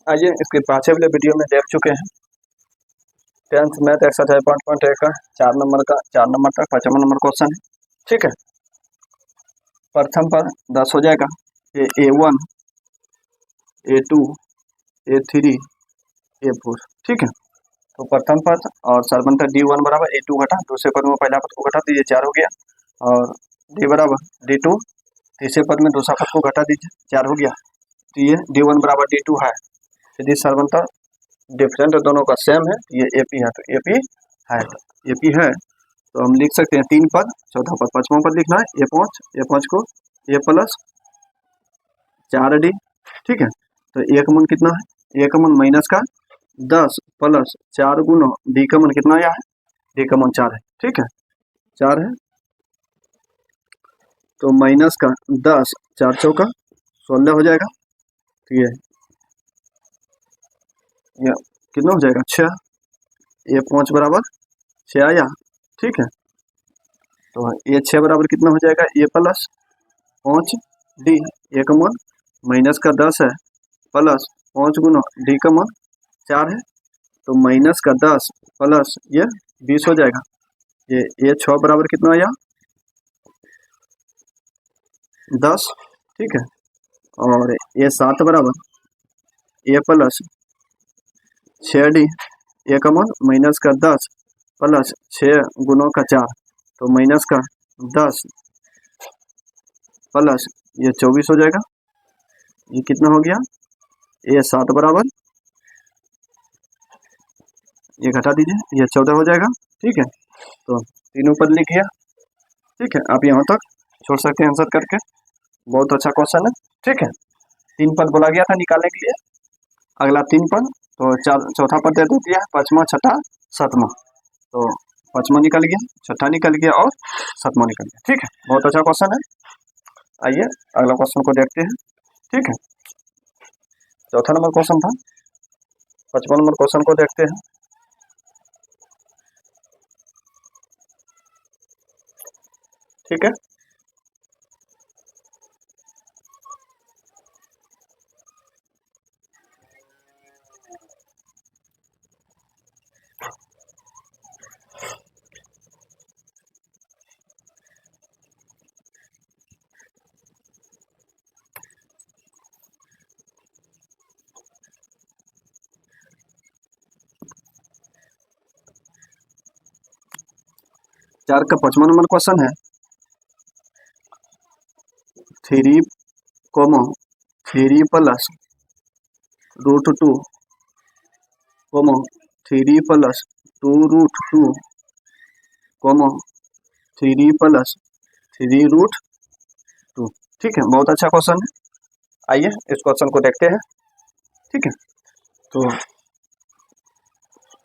आइए इसके पाछे वाले वीडियो में देख चुके हैं 10th मैथ एक्सरसाइज 5.1 का 4 नंबर का 55 नंबर क्वेश्चन है। ठीक है, प्रथम पर 10 हो जाएगा, ये A1 A2 A3 A4। ठीक है, तो प्रथम पद और सर्वंतर D1 बराबर A2 घटा, दूसरे पद में पहला पद को घटा दीजिए 4 हो गया, और D बराबर D2 तीसरे पद में दूसरा पद को घटा दीजिए 4 हो गया। तो ये D1 बराबर D2 है, यदि सर्वंतर डिफरेंट दोनों का सेम है ये AP है, तो AP है, तो AP है तो हम लिख सकते हैं 3 पद, चौथा पद, पांचवा पद लिखना है A5 को A प्लस 4D। ठीक है, तो A का मान कितना है, A का मान माइनस का 10 प्लस 4 गुना D का मान कितना आया है, D का मान 4 है। ठीक है, 4 है, तो माइनस का 10 4 चौका 16 हो जाएगा, तो ये कितना हो जाएगा 6, A5 बराबर 6 आया। ठीक है, तो A6 बराबर कितना हो जाएगा, A प्लस 5D, A का मान माइनस का 10 है प्लस 5 गुना D का मान 4 है, तो माइनस का 10 प्लस ये 20 हो जाएगा। ये A6 बराबर कितना आया 10। ठीक है, और A7 बराबर A प्लस 6D, A का मान माइनस का 10 प्लस 6 गुना का 4, तो माइनस का 10 प्लस ये 24 हो जाएगा। ये कितना हो गया, A7 बराबर, ये घटा दीजिए, ये 14 हो जाएगा। ठीक है, तो तीनों पद लिख गया। ठीक है, आप यहाँ तक छोड़ सकते हैं आंसर करके, बहुत अच्छा क्वेश्चन है। ठीक है, 3 पद बोला गया था निकालने के लिए, अगला 3 पद, तो चौथा पद दे दिया, पांचवा छठा सातवां, तो पांचवा निकल गया, छठा निकल गया और सातवां निकल गया। ठीक है, बहुत अच्छा क्वेश्चन है। आइए अगला क्वेश्चन को देखते हैं। ठीक है, चौथा नंबर क्वेश्चन था, 55 नंबर क्वेश्चन को देखते हैं। ठीक है, चार का 55 नंबर क्वेश्चन है, 3 प्लस √2 3 प्लस 2√2 3 प्लस 3√2। ठीक है, बहुत अच्छा क्वेश्चन है। आइए इस क्वेश्चन को देखते हैं। ठीक है, तो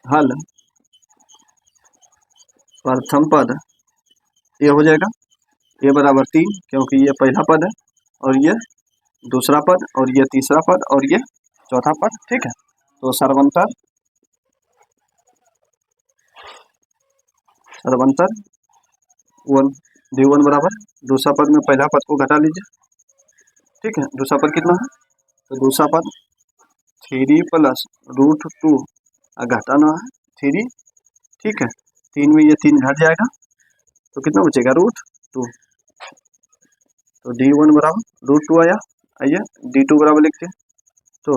हल प्रथम पद ये हो जाएगा, ये बराबर 3, क्योंकि ये पहला पद है और ये दूसरा पद और ये तीसरा पद और ये चौथा पद। ठीक है, तो सर्वंतर D1 बराबर, दूसरा पद में पहला पद को घटा लीजिए। ठीक है, दूसरा पद कितना है, तो दूसरा पद 3 प्लस √2 घटाना है 3। ठीक है, 3 में ये 3 घट जाएगा, तो कितना बचेगा √2, तो D1 बराबर √2 आया। आइए D2 बराबर लिखते हैं, तो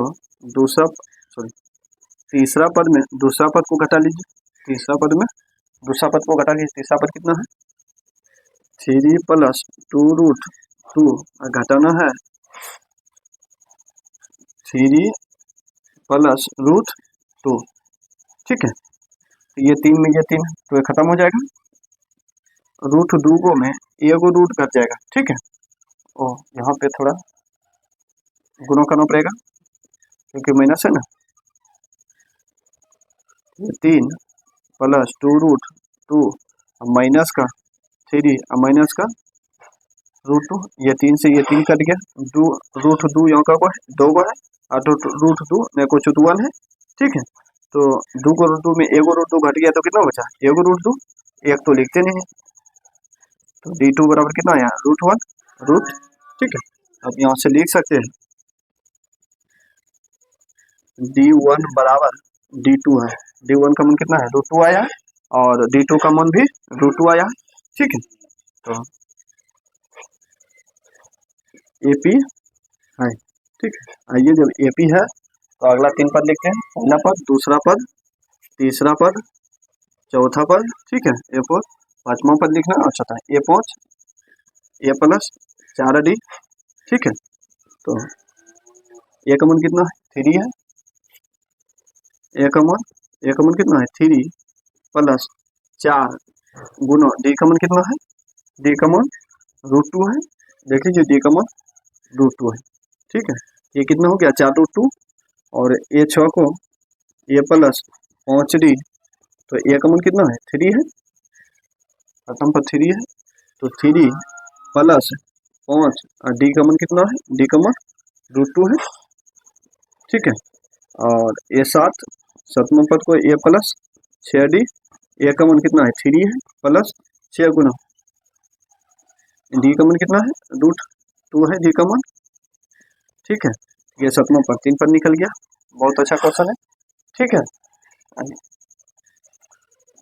तीसरा पद में दूसरा पद को घटा लीजिए, तीसरा पद में दूसरा पद को घटा लीजिए, तीसरा पद कितना है 3 प्लस 2√2 घटाना है 3 प्लस √2। ठीक है, तो ये 3 में ये 3 तो ये खत्म हो जाएगा, √2 में एगो रूट घट जाएगा। ठीक है, ओ यहाँ पे थोड़ा गुणा करना पड़ेगा क्योंकि माइनस है ना, 3 प्लस 2√2 माइनस का 3 माइनस का √2, ये 3 से ये 3 कट गया, √2 यहाँ का दो गो है और √2 में कुछ 1 है। ठीक है, तो 2 को √2 में एगो √2 घट गया, तो कितना बचा एगो √2, एक तो लिखते नहीं है, तो D2 बराबर कितना आया √1 √। ठीक है, अब यहाँ से लिख सकते हैं D1 बराबर D2 है। D1 का मान कितना है, √2 आया है, और D2 का मान भी √2 आया है। ठीक है, तो AP है। ठीक है, आइए जब AP है तो अगला 3 पद लिखते हैं। पहला पद, दूसरा पद, तीसरा पद, चौथा पद। ठीक है, A4, पांचवा पद लिखना और छठा A5 A प्लस 4D। ठीक है, तो A का मान कितना है, 3 है। A का मान कितना है, 3 प्लस 4 गुना D का मान कितना है, D का मान √2 है। देख लीजिए D का मान √2 है। ठीक है, ये कितना हो गया, 4√2, और A6 को A प्लस 5D, तो A का मान कितना है, 3 है। प्रथम पर 3 है, तो 3 प्लस 5 और D का मान कितना है, D का मान √2 है। ठीक है, और A7, सातवें पद को A प्लस 6D, A का मान कितना है, 3 है, प्लस 6 गुना D का मान कितना है, √2 है D का मान। ठीक है, ये सातवां पद 3 पद निकल गया। बहुत अच्छा क्वेश्चन है। ठीक है,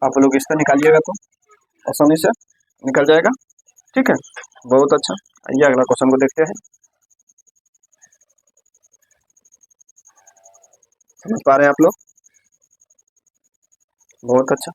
आप लोग इसका निकालिएगा तो आसानी से निकल जाएगा। ठीक है, बहुत अच्छा। आइए अगला क्वेश्चन को देखते हैं। समझ पा रहे हैं आप लोग? बहुत अच्छा।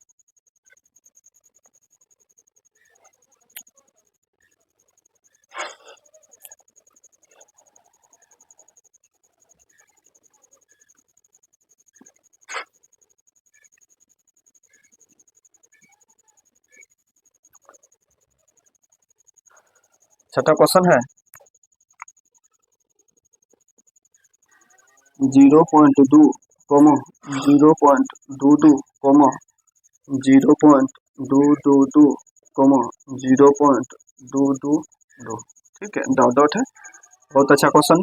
छठा क्वेश्चन है 0.2, 0.22, 0.222, 0.222। ठीक है, डॉट डॉट है। बहुत अच्छा क्वेश्चन है।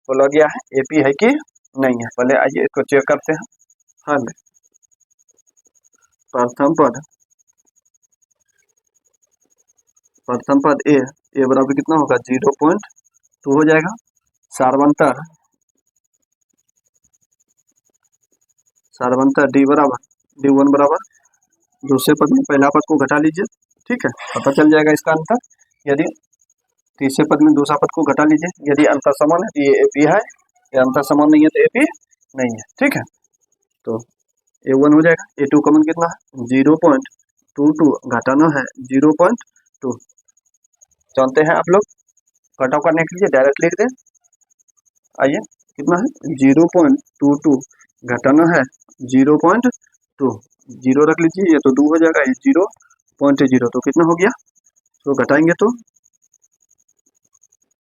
बोला गया है AP है कि नहीं है। पहले आइए इसको चेक करते हैं। हल प्रथम पद A बराबर कितना होगा, 0.2 हो जाएगा। सार्वंतर D बराबर D1 बराबर, दूसरे पद में पहला पद को घटा लीजिए। ठीक है, पता चल जाएगा इसका अंतर। यदि तीसरे पद में दूसरा पद को घटा लीजिए। यदि अंतर समान है तो ये AP है, या अंतर समान नहीं है तो AP नहीं है। ठीक है, तो A1 हो जाएगा। A2 का मान कितना है, 0.22, घटाना है 0.2। जानते हैं आप लोग, घटाव करने के लिए डायरेक्ट लिख दें। आइए, कितना है, 0.22 घटाना है 0.2, 0 रख लीजिए, ये तो 2 हो जाएगा, ये 0.0, तो कितना हो गया, तो घटाएंगे तो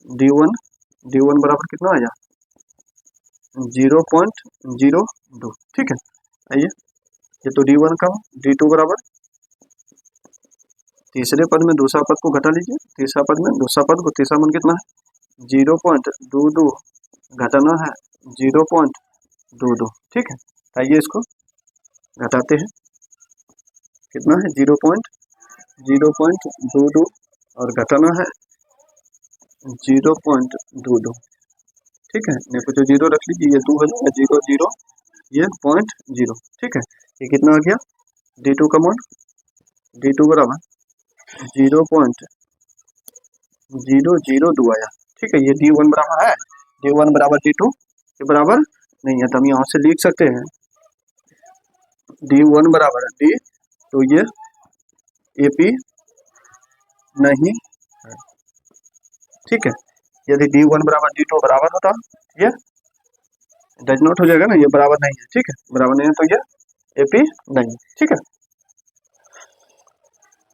D1 बराबर कितना आया, 0.02। ठीक है, आइए, ये तो D1 का, D2 बराबर, तीसरे पद में दूसरा पद को घटा लीजिए। तीसरा पद में दूसरा पद को, तीसरा मान कितना है, 0.22 घटाना है 0.22। ठीक है, आइए इसको घटाते हैं। कितना है, 0.22 और घटाना है 0.22। ठीक है, नहीं कुछ 0 रख लीजिए, ये 2 हो जाएगा, 0 0, ये 0.0। ठीक है, ये कितना आ गया, D2 का मान, D2 बराबर 0.002 आया। ठीक है, ये D1 बराबर है, D1 बराबर D2 के बराबर नहीं है, तो हम यहाँ से लिख सकते हैं D1 बराबर D, तो ये AP नहीं है। ठीक है, यदि D1 बराबर D2 बराबर होता, ये डज नॉट हो जाएगा ना, ये बराबर नहीं है। ठीक है, बराबर नहीं है तो ये AP नहीं है। ठीक है,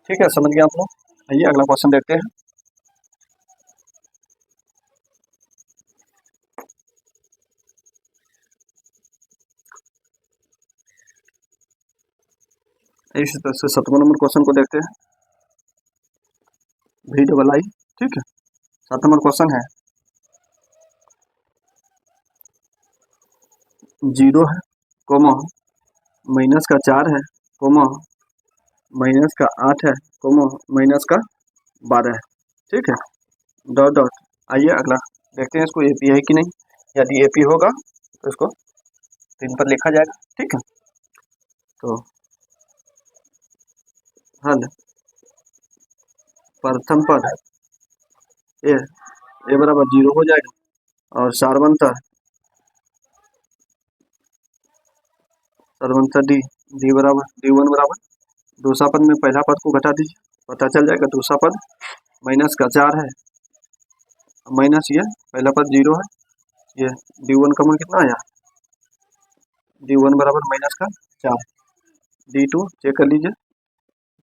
ठीक है, समझ गया आप लोग। आइए अगला क्वेश्चन देखते हैं। इस तरह से 7वां नंबर क्वेश्चन को देखते हैं, VII। ठीक है, 7 नंबर क्वेश्चन है, 0 है, कोमा माइनस का 4 है, कोमा माइनस का 8 है, कोमा माइनस का 12 है। ठीक है, डॉट डॉट। आइए अगला देखते हैं इसको AP है कि नहीं। यदि AP होगा तो इसको 3 पद लिखा जाएगा। ठीक है, तो हल प्रथम पद ए बराबर 0 हो जाएगा और सारवंतर डी बराबर D1 बराबर दूसरा पद में पहला पद को घटा दीजिए, पता चल जाएगा दूसरा पद माइनस का 4 है, माइनस ये पहला पद 0 है, ये D1 का मान कितना आया, D1 बराबर माइनस का 4, D2 चेक कर लीजिए,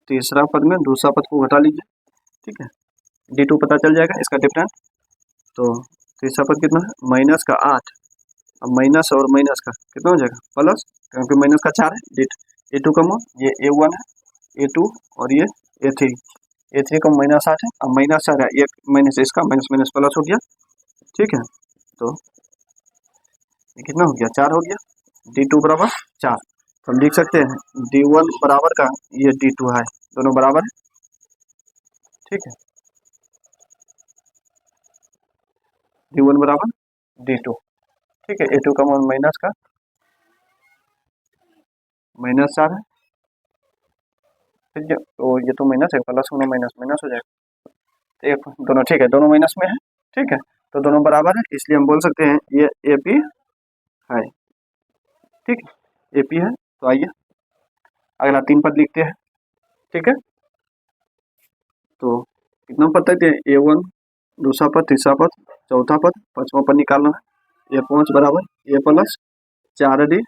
तीसरा पद में दूसरा पद को घटा लीजिए। ठीक है, D2 पता चल जाएगा इसका डिफरेंस, तो तीसरा पद कितना है माइनस का 8, अब माइनस और माइनस का कितना हो जाएगा प्लस, क्योंकि माइनस का 4 है। A2 का मान ये A1 है, A2 और ये A3 का माइनस 8 है, अब माइनस 4 है, एक माइनस इसका माइनस माइनस प्लस हो गया। ठीक है, तो ये कितना हो गया 4 हो गया, D2 बराबर 4, तो हम लिख सकते हैं D1 बराबर का ये D2 है, दोनों बराबर है। ठीक है, D1 बराबर D2। ठीक है, A2 का मान माइनस का माइनस 4 है। ठीक है, तो ये तो माइनस है, प्लस होना माइनस माइनस हो जाएगा, तो एक दोनों ठीक है, दोनों माइनस में है। ठीक है, तो दोनों बराबर है, इसलिए हम बोल सकते हैं ये AP है। ठीक है, AP है। तो आइए अगला 3 पद लिखते हैं। ठीक है, तो कितना पद तक है, A1 दूसरा पद, तीसरा पद, चौथा पद, पांचवा पद निकालना है। A5 बराबर A plus 4D,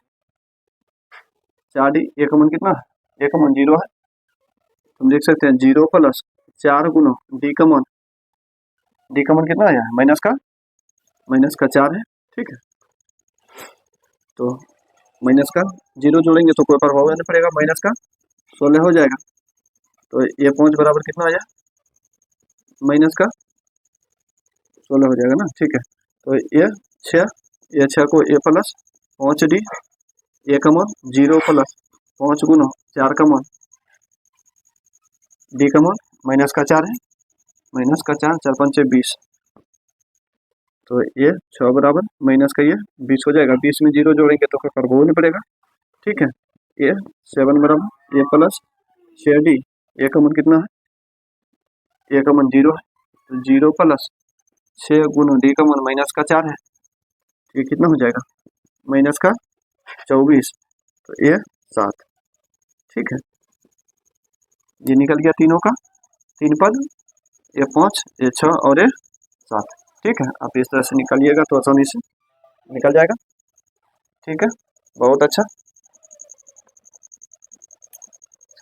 4D A का मान कितना है, A का मान 0 है, हम देख सकते हैं 0 प्लस 4 गुना D का मान कितना आया है माइनस का 4 है। ठीक है, तो माइनस का 0 जोड़ेंगे तो कोई प्रभाव नहीं पड़ेगा, माइनस का 16 हो जाएगा, तो A5 बराबर कितना आया माइनस का 16 हो जाएगा ना। ठीक है, तो A6 को A प्लस 5D, A का मान 0 प्लस 5 गुना 4 का मान D का मान माइनस का 4 है, माइनस का 4, 4 5 20, तो ये 6 बराबर माइनस का ये 20 हो जाएगा, 20 में 0 जोड़ेंगे तो कोई प्रभाव नहीं पड़ेगा। ठीक है, ये 7 बराबर A प्लस 6D, A का मान कितना है, A का मान 0 है, तो 0 प्लस 6 गुना D का मान माइनस का 4 है, ये कितना हो जाएगा माइनस का 24, तो ये 7। ठीक है, ये निकल गया तीनों का 3 पद, A5 A6 और A7। ठीक है, आप इस तरह से निकालिएगा तो आसानी से निकल जाएगा। ठीक है, बहुत अच्छा,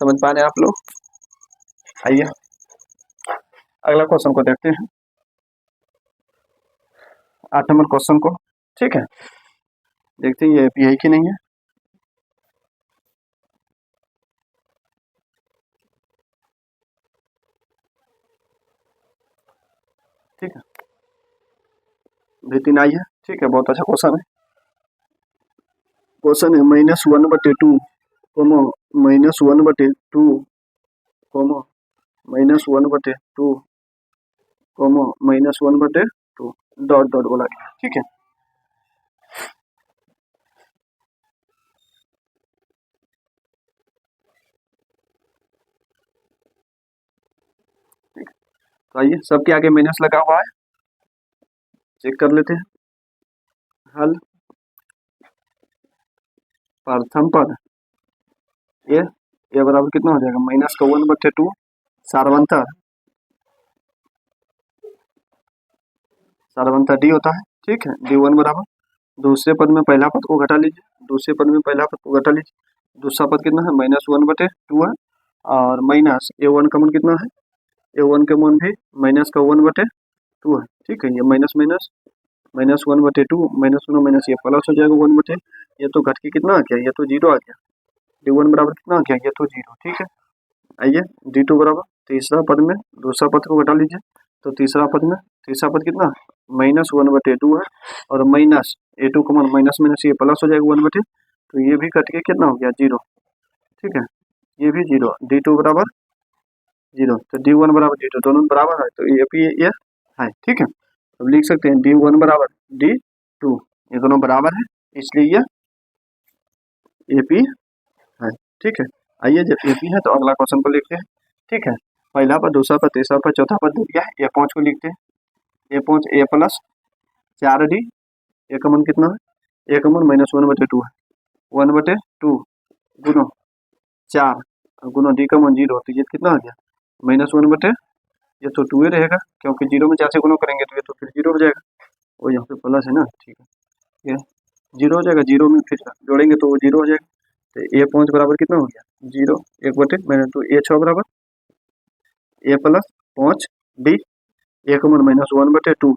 समझ पा रहे हैं आप लोग। आइए अगला क्वेश्चन को देखते हैं, 8 नंबर क्वेश्चन को। ठीक है, देखते हैं ये AP है कि नहीं है। ठीक है, B3 आई है। ठीक है, बहुत अच्छा क्वेश्चन है। क्वेश्चन है -1/2 -1/2 -1/2 -1/2 डॉट डॉट बोला गया। ठीक है, तो आइए सबके आगे माइनस लगा हुआ है, चेक कर लेते हैं। हल प्रथम पद ए बराबर कितना हो जाएगा -1/2 सारवंतर D होता है। ठीक है, D1 बराबर दूसरे पद में पहला पद को घटा लीजिए, दूसरे पद में पहला पद को घटा लीजिए, दूसरा पद कितना है -1/2 है, और माइनस A1 का मान कितना है, A1 के मान भी माइनस का 1/2 है। ठीक है, ये माइनस माइनस -1/2 -1 माइनस ये प्लस हो जाएगा 1/, ये तो घट के कितना आ गया, ये तो 0 आ गया, D1 बराबर कितना आ गया, ये तो 0। ठीक है, आइए D2 बराबर तीसरा पद में दूसरा पद को घटा लीजिए, तो तीसरा पद कितना -1/2 है, और माइनस A2 का मान माइनस माइनस ये प्लस हो जाएगा 1/, तो ये भी कट के कितना हो गया 0। ठीक है, ये भी 0, D2 बराबर 0, तो D1 बराबर D2 दोनों बराबर है, तो AP ये है। ठीक है, तो लिख सकते हैं D1 बराबर D2, ये दोनों बराबर है, इसलिए ये ए पी है। ठीक है, आइए जब ए पी है तो अगला क्वेश्चन को लिखते हैं। ठीक है, पहला पद, दूसरा पद, तीसरा पद, चौथा पद दे दिया है। ए पाँच को लिखते हैं। ए पाँच ए प्लस 4d, ए का मान कितना है, ए का मान -1/2 है। 1/2 गुनो 4 गुनो डी का मान 0, तो ये कितना आ गया -1/, ये तो 2 ही रहेगा क्योंकि 0 में 4 से गुना करेंगे तो ये तो फिर 0 हो जाएगा, और यहाँ पे प्लस है ना। ठीक है, ये 0 हो जाएगा, 0 में फिर जोड़ेंगे तो वो 0 हो जाएगा। तो ए पाँच बराबर कितना हो गया 0, 1/, ए 6 बराबर ए प्लस 5d, ए का मान -1/2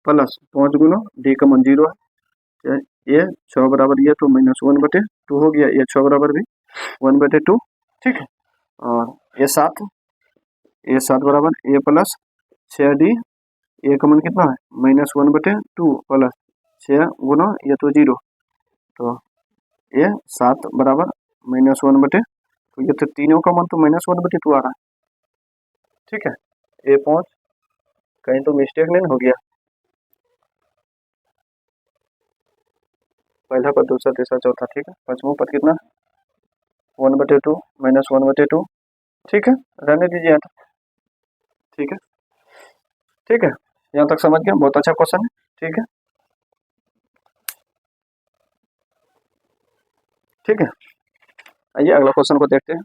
प्लस 5 गुना डी का मान 0 है। ए 6 बराबर ये तो -1/2 हो गया, ए 6 बराबर भी 1/2। ठीक है, और ए 7 बराबर ए प्लस 6d, ए का मान कितना है -1/2 प्लस 6 गुना ये तो 0, तो ए 7 बराबर -1/2, तो ये तो तीनों का मान तो -1/2 आ रहा है। ठीक है, ए 5 कहीं तो मिस्टेक नहीं हो गया, पहला पद, दूसरा, तीसरा, चौथा। ठीक है, पांचवा पद कितना 1/2 -1/2। ठीक है, रहने दीजिए यहाँ तक। ठीक है, ठीक है, यहाँ तक समझ गए, बहुत अच्छा क्वेश्चन है। ठीक है, ठीक है, आइए अगला क्वेश्चन को देखते हैं।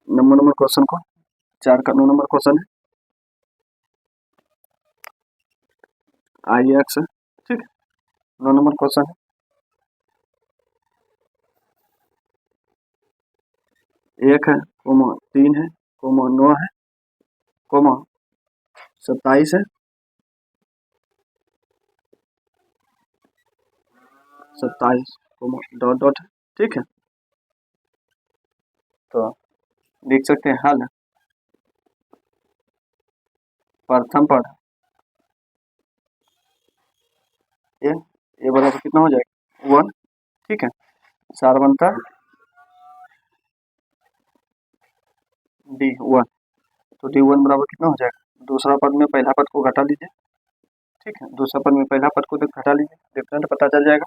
नंबर क्वेश्चन को 4 का 9 नंबर क्वेश्चन है, आई एक्स। ठीक है, 9 नंबर क्वेश्चन है, 1 है, 3 है, 9 है, 27 है, 27 डॉट डॉट है। ठीक है, तो लिख सकते हैं हल प्रथम पद ए बराबर कितना हो जाएगा 1। ठीक है, 4 बनता D1, तो D1 बराबर कितना हो जाएगा, दूसरा पद में पहला पद को घटा लीजिए। ठीक है, दूसरा पद में पहला पद को घटा लीजिए, डिफरेंट पता चल जाएगा।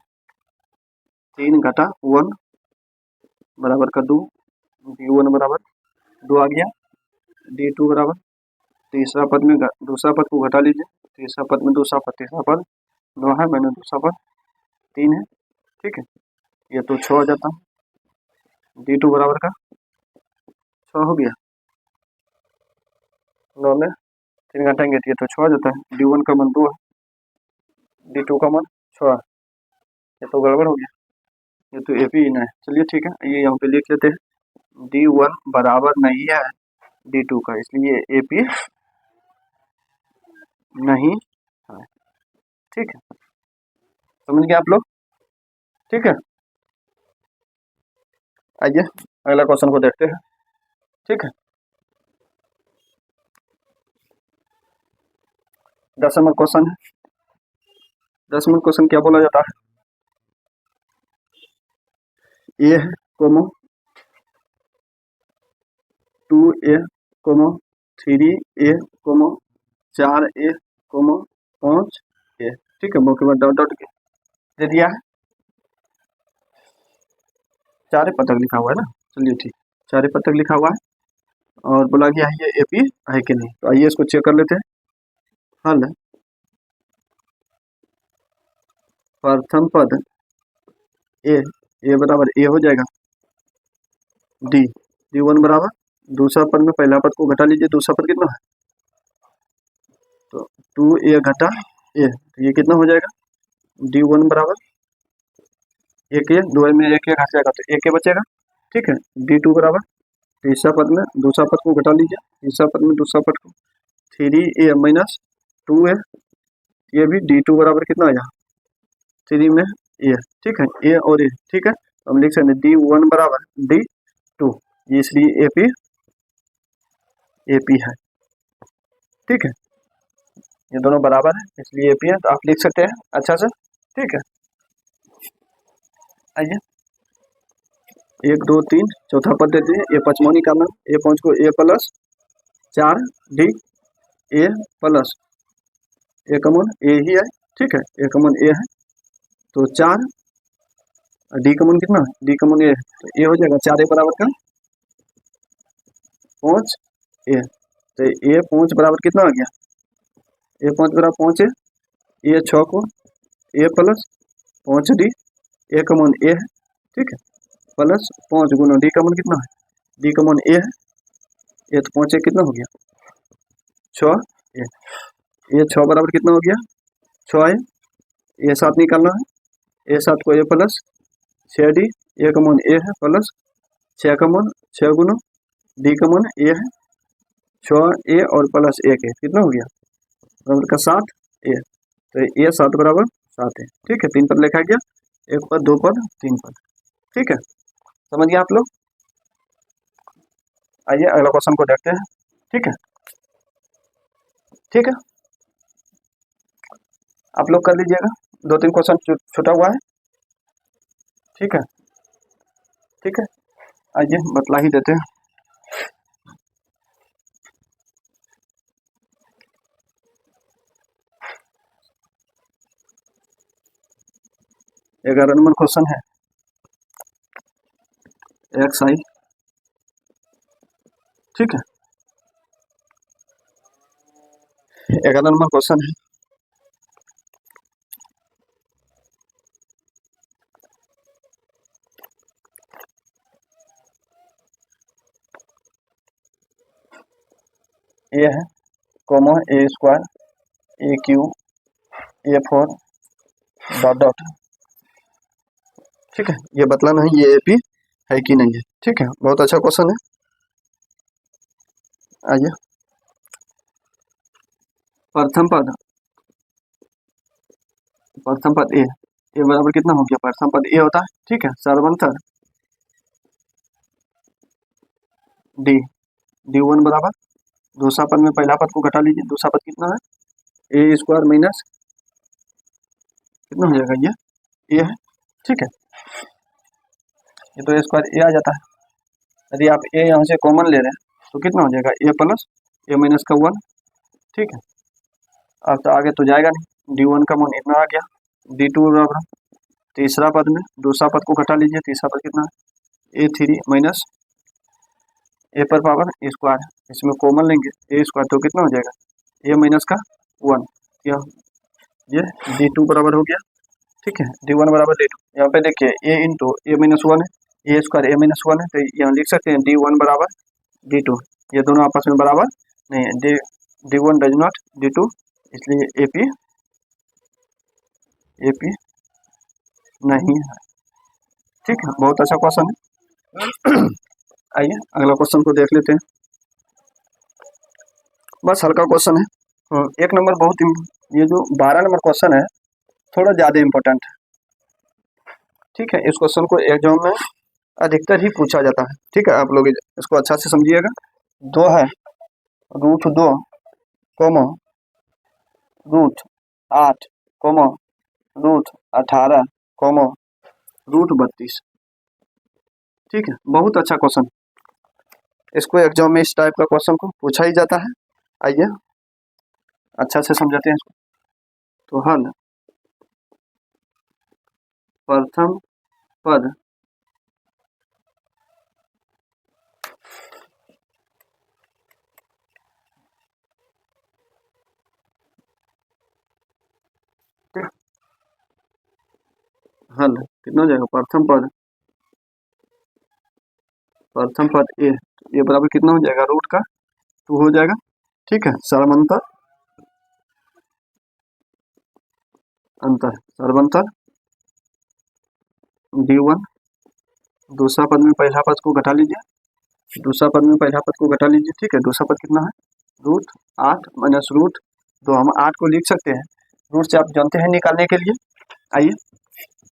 3 घटा 1 बराबर का 2, D1 बराबर 2 आ गया। D2 बराबर तीसरा पद में दूसरा पद को घटा लीजिए, तीसरा पद में दूसरा पद, तीसरा पद 9 है, मैंने दूसरा पद 3 है। ठीक है, ये तो 6 हो जाता है। D2 बराबर का 6 हो गया, 9 में 3 घटाएंगे तो ये तो 6 हो जाता है। D1 का मान 2 है, D2 का मान 6 है, ये तो गड़बड़ हो गया, ये तो AP ही ना है। चलिए ठीक है, ये यहाँ पे लिख लेते हैं, D1 बराबर नहीं है D2 का, इसलिए AP नहीं है। ठीक है, समझ गए आप लोग। ठीक है, आइए अगला क्वेश्चन को देखते हैं। ठीक है, 10 नंबर क्वेश्चन है। 10 नंबर क्वेश्चन क्या बोला जाता है, ए है, 2a, 3a, 4a, 5a। ठीक है, मुख्य डॉट डॉट दे दिया है, 4 पद तक लिखा हुआ है ना। चलिए ठीक, 4 पद तक लिखा हुआ है और बोला गया है ये AP है कि नहीं, तो आइए इसको चेक कर लेते हैं। हल प्रथम पद ए बराबर ए हो जाएगा D1 बराबर दूसरा पद में पहला पद को घटा लीजिए, दूसरा पद कितना है तो 2a घटा a, तो ये कितना हो जाएगा D1 बराबर 1 2 में 1 घट जाएगा तो 1 बचेगा। ठीक है, D2 बराबर तीसरा पद में दूसरा पद को घटा लीजिए, तीसरा पद में दूसरा पद को 3a माइनस 2a, ये भी D2 बराबर कितना आया 3 में a। ठीक है, a और a। ठीक है, हम लिख सकते हैं D1 बराबर D2, इसलिए AP है। ठीक है, ये दोनों बराबर है इसलिए AP है, तो आप लिख सकते हैं अच्छा से। ठीक है, आइए 1 2 3 चौथा पद देते हैं, ए 5 निकालना, ए 5 को a plus 4d A plus A common A ही है, ठीक है, ए कॉमन ए है तो 4, डी कॉमन कितना है, डी कॉमन ए है तो ए हो जाएगा 4 ए बराबर का 5 ए, तो ए 5 बराबर कितना आ गया, ए 5 बराबर 5 ए 6 को ए प्लस 5 डी, ए कॉमन ए है, ठीक है, प्लस 5 गुना डी कॉमन कितना है, डी कॉमन ए है, ए तो 5 कितना हो गया 6 ए 6 बराबर कितना हो गया 6 है, ए 7 निकालना है, ए 7 को ए प्लस 6 डी, ए कॉमन ए है plus 6 common 6 Guna D common A है 6 ए और प्लस 1 है कितना हो गया बराबर का 7 ए, तो ए 7 बराबर 7 है, ठीक है, 3 पद लिखा गया, 1 पद 2 पद 3 पद, ठीक है, समझ गया आप लोग। आइए अगला क्वेश्चन को देखते हैं, ठीक है, ठीक है, आप लोग कर लीजिएगा, 2-3 क्वेश्चन छूटा हुआ है, ठीक है, ठीक है, आइए बतला ही देते हैं। ग्यारह नंबर क्वेश्चन है एक्स आई, ठीक है, 11 नंबर क्वेश्चन है ए है comma A square A Q A 4 dot dot, ठीक है, ये बतलाना है ये एपी है कि नहीं है, ठीक है, बहुत अच्छा क्वेश्चन है। आइए प्रथम पद ए बराबर कितना हो गया, प्रथम पद ए होता है, ठीक है, सर्वंतर डी डी 1 बराबर दूसरा पद में पहला पद को घटा लीजिए, दूसरा पद कितना है ए स्क्वायर माइनस कितना हो जाएगा ये है, ठीक है, ये तो ए स्क्वायर ए आ जाता है, यदि आप ए यहाँ से कॉमन ले रहे हैं तो कितना हो जाएगा ए प्लस ए माइनस का 1, ठीक है, अब तो आगे तो जाएगा नहीं, डी 1 का मान इतना आ गया, डी 2 बराबर तीसरा पद में दूसरा पद को घटा लीजिए, तीसरा पद कितना है ए 3 माइनस ए पर पावर ए स्क्वायर, इसमें कॉमन लेंगे ए स्क्वायर तो कितना हो जाएगा ए माइनस का 1, ये डी 2 बराबर हो गया, ठीक है, डी 1 बराबर डी 2, यहाँ पे देखिए ए इंटू ए माइनस 1 है, ए स्क्वायर ए माइनस 1 है तो यहाँ लिख सकते हैं डी 1 बराबर डी 2, ये दोनों आपस में बराबर नहीं है, डी 1 डज नॉट डी 2, इसलिए एपी नहीं है, ठीक है, बहुत अच्छा क्वेश्चन है। आइए अगला क्वेश्चन को देख लेते हैं, बस हल्का क्वेश्चन है, 1 नंबर बहुत, ये जो 12 नंबर क्वेश्चन है थोड़ा ज़्यादा इम्पोर्टेंट है, ठीक है, इस क्वेश्चन को एग्जाम में अधिकतर ही पूछा जाता है, ठीक है, आप लोग इसको अच्छा से समझिएगा। 2 है √2 कोमा √8 कोमा √18 कोमा √32, ठीक है, बहुत अच्छा क्वेश्चन, इसको एग्जाम में इस टाइप का क्वेश्चन को पूछा ही जाता है। आइए अच्छा से समझाते हैं इसको, तो हल प्रथम पद हल कितना हो जाएगा प्रथम पद ए बराबर कितना हो जाएगा रूट का 2 हो जाएगा, ठीक है, सर्वंतर d1 दूसरा पद में पहला पद को घटा लीजिए, ठीक है, दूसरा पद कितना है √8 माइनस √2, हम 8 को लिख सकते हैं, रूट से आप जानते हैं निकालने के लिए। आइए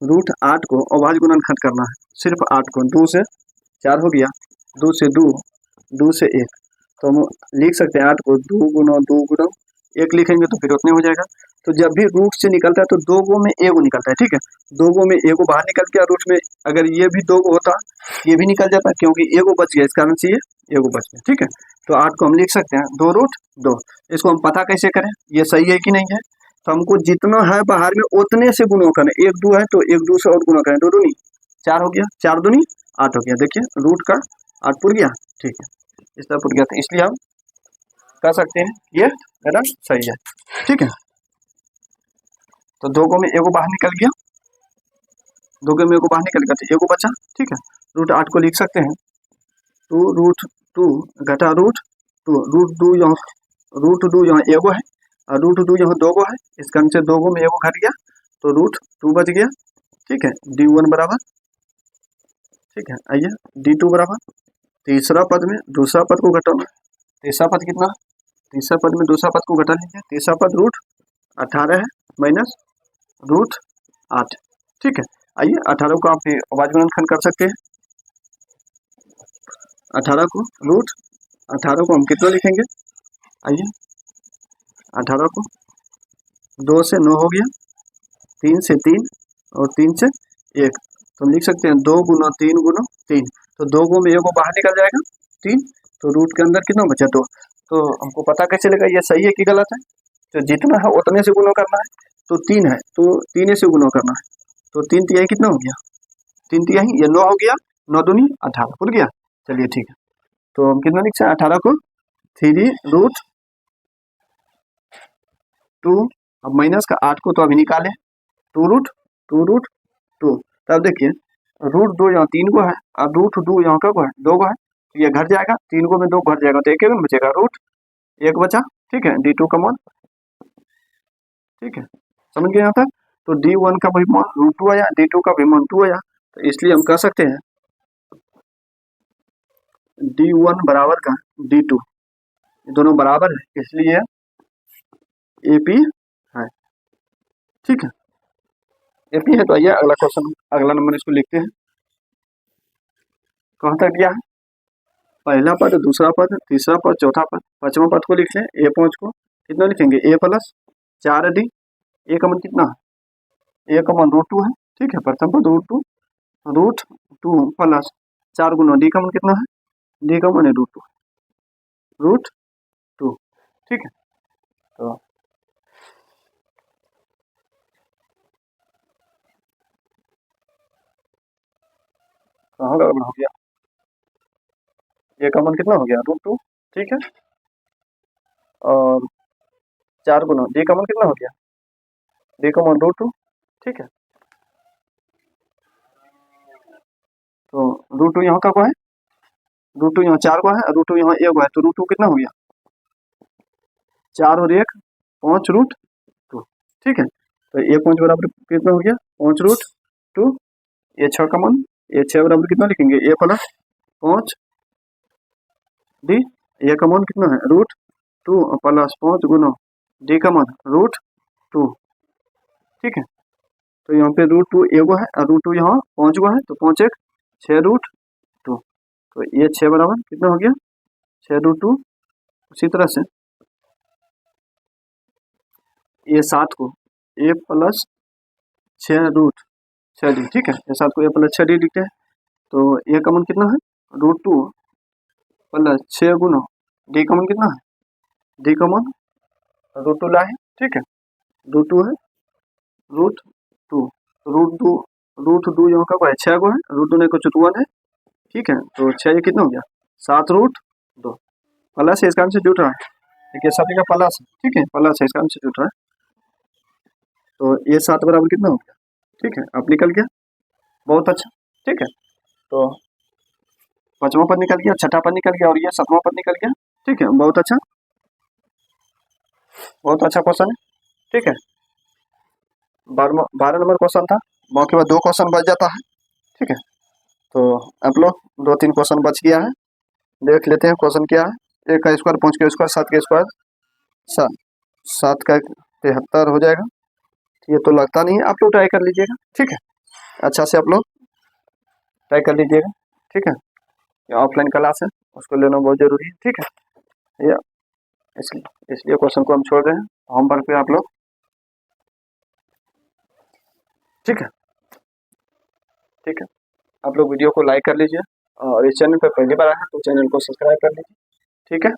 √8 को अभाज्य गुणनखंड करना है, सिर्फ 8 को 2 से 4 हो गया, 2 से 2 2 से 1, तो हम लिख सकते हैं 8 को 2 गुना एक लिखेंगे तो फिर उतने हो जाएगा। तो जब भी रूट से निकलता है तो दो गो में एगो निकलता है, ठीक है, दो गो में एगो बाहर निकल गया रूट में, अगर ये भी दो गो होता ये भी निकल जाता क्योंकि एगो बच गया, इस कारण से ये एगो बच गया, ठीक है। तो 8 को हम लिख सकते हैं 2 रूट 2। इसको हम पता कैसे करें ये सही है कि नहीं है, तो हमको जितना है बाहर में उतने से गुणा करना है, 1 2 है तो 1 2 से और गुणा करें, 2 दूनी 4 हो गया, 4 दूनी 8 हो गया, देखिए रूट का 8 पुर गया, ठीक है, इस तरह पुर गया, तो इसलिए हम कह सकते हैं ये मेरा सही है, ठीक है। तो दो गो में एगो बाहर निकल गया, दो गो में एगो बाहर निकल गया तो एगो बचा, ठीक है। रूट 8 को लिख सकते हैं 2 रूट 2 घटा रूट 2, रूट 2 यहाँ एगो है और रूट 2 यहाँ दो गो है, इस कारण से दो गो में एगो घट गया तो रूट 2 बच गया, ठीक है। D1 बराबर, ठीक है, आइए D2 बराबर, तीसरा पद में दूसरा पद को घटाना, तीसरा पद कितना, तीसरा पद में दूसरा पद को घटा लीजिए, तीसरा पद रूट 18 है माइनस रूट 8, ठीक है। आइए 18 को आप अभाज्य गुणनखंड कर सकते हैं, 18 को रूट 18 को हम कितना लिखेंगे, आइए 18 को 2 से 9 हो गया, 3 से 3 और 3 से 1, तो हम लिख सकते हैं 2 गुना 3 गुना 3, तो 2 गो में एगो बाहर निकल जाएगा 3, तो रूट के अंदर कितना बचा 2, तो हमको पता कैसे लगा ये सही है कि गलत है, तो जितना है उतने से गुना करना है, तो 3 है तो 3 से गुना करना है, तो 3 तिहाई कितना हो गया, 3 तिहाई ये 9 हो गया, 9 दूनी 18 खुल गया, चलिए ठीक है। तो हम कितना लिख सकते हैं 18 को 3 रूट 2, अब माइनस का 8 को तो अभी निकाले 2 रूट 2, तब देखिए रूट 2 यहाँ 3 को है और रूट 2 यहाँ का को है 2 को है, तो ये घट जाएगा, 3 को में 2 घट जाएगा तो एक में बचेगा रूट 1 बचा, ठीक है। D2 का मान, ठीक है, समझ गए यहाँ तक। तो D1 का भी मान रूट 2 आया, D2 का भी मान 2 आया, तो इसलिए हम कह सकते हैं D1 बराबर का D2, दोनों बराबर है इसलिए AP है, ठीक है, AP है। तो आइए अगला क्वेश्चन, अगला नंबर इसको लिखते हैं, कहाँ तक दिया है, पहला पद दूसरा पद तीसरा पद चौथा पद, पांचवा पद को लिख लें, A5 को कितना लिखेंगे A प्लस 4D, A का मान कितना है, A का मान रूट 2 है, ठीक है, प्रथम पद रूट 2 प्लस 4 गुना D का मान कितना है, D का मान है रूट 2, ठीक है। तो कहाँ गड़बड़ हो गया, A का मान कितना हो गया रूट 2, ठीक है, और 4 गुना D का मान कितना हो गया, D का मान रूट 2, ठीक है। तो रूट 2 यहाँ का को है, रूट 2 यहाँ 4 को है और रूट 2 यहाँ 1 को है, तो रूट 2 कितना हो गया 4 और 1 5 रूट 2, ठीक है। तो 1 5 बराबर कितना हो गया 5 रूट 2, ये 6 का मान, ये 6 बराबर कितना लिखेंगे A प्लस 5 D, ये का मान कितना है रूट 2 प्लस 5 गुना D का मान रूट 2, ठीक है। तो यहाँ पे रूट 2 एगो है और रूट 2 यहाँ 5 गो है, तो 5 1 6 रूट 2, तो ये 6 बराबर कितना हो गया 6 रूट 2, उसी तरह से ये 7 को A प्लस 6 रूट 6D, ठीक है, ये 7 को A प्लस 6D लिखते हैं, तो A का मान कितना है रूट 2 प्लस 6 गुना D का मान कितना है, D का मान रूट 2 लाए, ठीक है, रूट 2 है रूट 2, रूट 2 यहाँ का है 6 को है, रूट 2 ने को चुतवन है, ठीक है, तो 6 ये कितना हो गया 7 रूट 2, प्लस है, इसका आंसर जुट रहा है, देखिए सभी का प्लस है, ठीक है, प्लस है, इसका आंसर जुट रहा है, तो ये 7 बराबर कितना हो गया, ठीक है, अब निकल गया, बहुत अच्छा, ठीक है। तो पांचवा पद निकल गया, छठा पद निकल गया और ये सातवां पद निकल गया, ठीक है, बहुत अच्छा क्वेश्चन है, ठीक है। 12 नंबर क्वेश्चन था, बाकी बाद 2 क्वेश्चन बच जाता है, ठीक है। तो आप लोग 2-3 क्वेश्चन बच गया है, देख लेते हैं क्वेश्चन क्या है, 1 का स्क्वायर 5 का स्क्वायर 7 का स्क्वायर 7 का 73 हो जाएगा, ये तो लगता नहीं है, आप लोग ट्राई कर लीजिएगा, ठीक है, अच्छा से आप लोग ट्राई कर लीजिएगा, ठीक है, ये ऑफलाइन क्लास है उसको लेना बहुत जरूरी है, ठीक है। ये इसलिए क्वेश्चन को हम छोड़ रहे हैं। होमवर्क पे आप लोग, ठीक है, ठीक है, आप लोग वीडियो को लाइक कर लीजिए और इस चैनल पर पहली बार आए हैं तो चैनल को सब्सक्राइब कर लीजिए, ठीक है।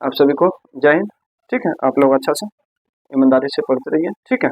आप सभी को जय हिंद, ठीक है। आप लोग अच्छा से ईमानदारी से पढ़ते रहिए, ठीक है।